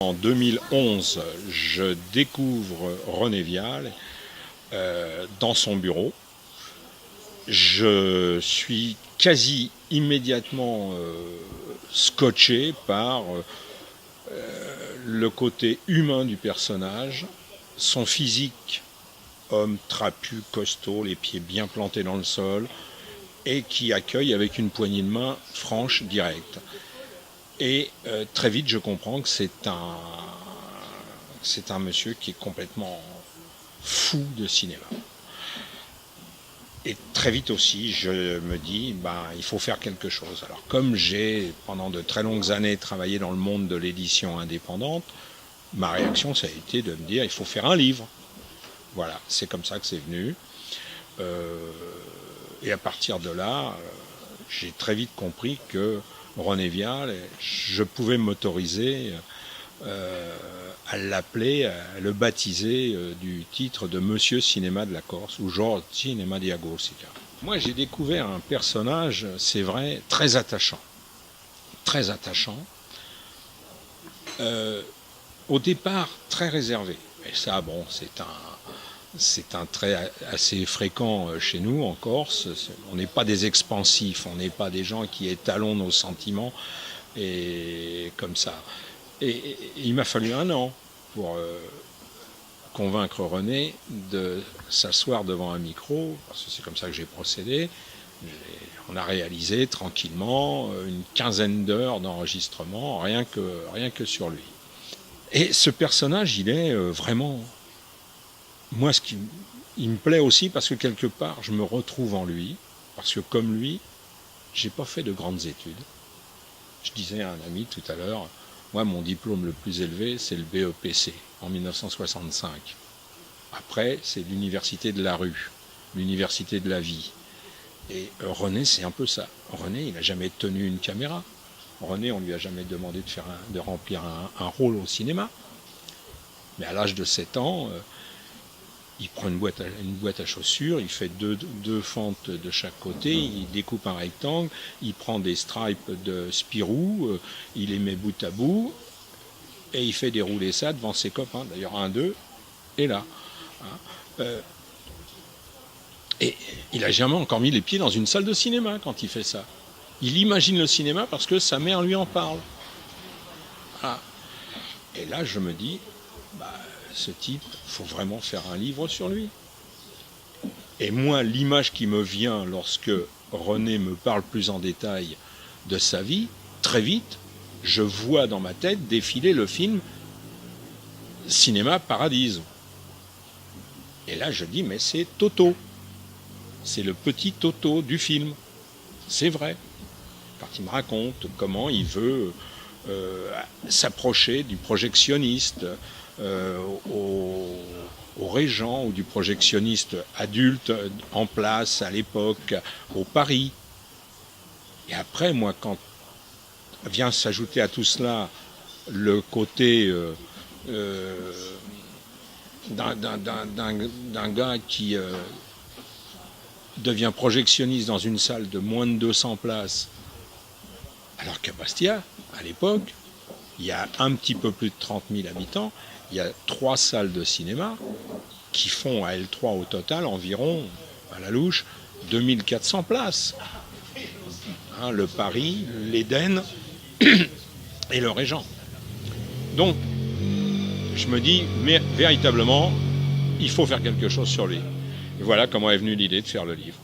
En 2011, je découvre René Vial dans son bureau. Je suis quasi immédiatement scotché par le côté humain du personnage, son physique, homme trapu, costaud, les pieds bien plantés dans le sol, et qui accueille avec une poignée de main franche, directe. Et très vite, je comprends que c'est un monsieur qui est complètement fou de cinéma. Et très vite aussi, je me dis, il faut faire quelque chose. Alors, comme j'ai, pendant de très longues années, travaillé dans le monde de l'édition indépendante, ma réaction, ça a été de me dire, il faut faire un livre. Voilà, c'est comme ça que c'est venu. Et à partir de là, j'ai très vite compris que René Vial, je pouvais m'autoriser à l'appeler, à le baptiser du titre de Monsieur Cinéma de la Corse, ou Georges Cinéma di Corsica. Moi, j'ai découvert un personnage, c'est vrai, très attachant. Très attachant. Au départ, très réservé. Et ça, bon, c'est un trait assez fréquent chez nous en Corse. On n'est pas des expansifs, on n'est pas des gens qui étalonnent nos sentiments et comme ça. Et il m'a fallu un an pour convaincre René de s'asseoir devant un micro, parce que c'est comme ça que j'ai procédé. On a réalisé tranquillement une quinzaine d'heures d'enregistrement, rien que sur lui. Et ce personnage, il est vraiment... Moi, il me plaît aussi parce que quelque part, je me retrouve en lui, parce que comme lui, j'ai pas fait de grandes études. Je disais à un ami tout à l'heure, moi, mon diplôme le plus élevé, c'est le BEPC, en 1965. Après, c'est l'université de la rue, l'université de la vie. Et René, c'est un peu ça. René, il n'a jamais tenu une caméra. René, on lui a jamais demandé de remplir un rôle au cinéma. Mais à l'âge de 7 ans... il prend une boîte à chaussures, il fait deux fentes de chaque côté, il découpe un rectangle, il prend des stripes de Spirou, il les met bout à bout, et il fait dérouler ça devant ses copains. D'ailleurs, un d'eux est là. Et il n'a jamais encore mis les pieds dans une salle de cinéma quand il fait ça. Il imagine le cinéma parce que sa mère lui en parle. Voilà. Et là, je me dis... ce type, il faut vraiment faire un livre sur lui. Et moi, l'image qui me vient lorsque René me parle plus en détail de sa vie, très vite, je vois dans ma tête défiler le film Cinéma Paradiso. Et là, je dis, mais c'est Toto. C'est le petit Toto du film. C'est vrai. Quand il me raconte comment il veut s'approcher du projectionniste, au régent ou du projectionniste adulte en place à l'époque au Paris. Et après, moi, quand vient s'ajouter à tout cela le côté d'un gars qui devient projectionniste dans une salle de moins de 200 places, alors qu'à Bastia, à l'époque, il y a un petit peu plus de 30 000 habitants, il y a 3 salles de cinéma qui font à L3 au total environ, à la louche, 2400 places. Le Paris, l'Éden et le Régent. Donc, je me dis, mais véritablement, il faut faire quelque chose sur lui. Et voilà comment est venue l'idée de faire le livre.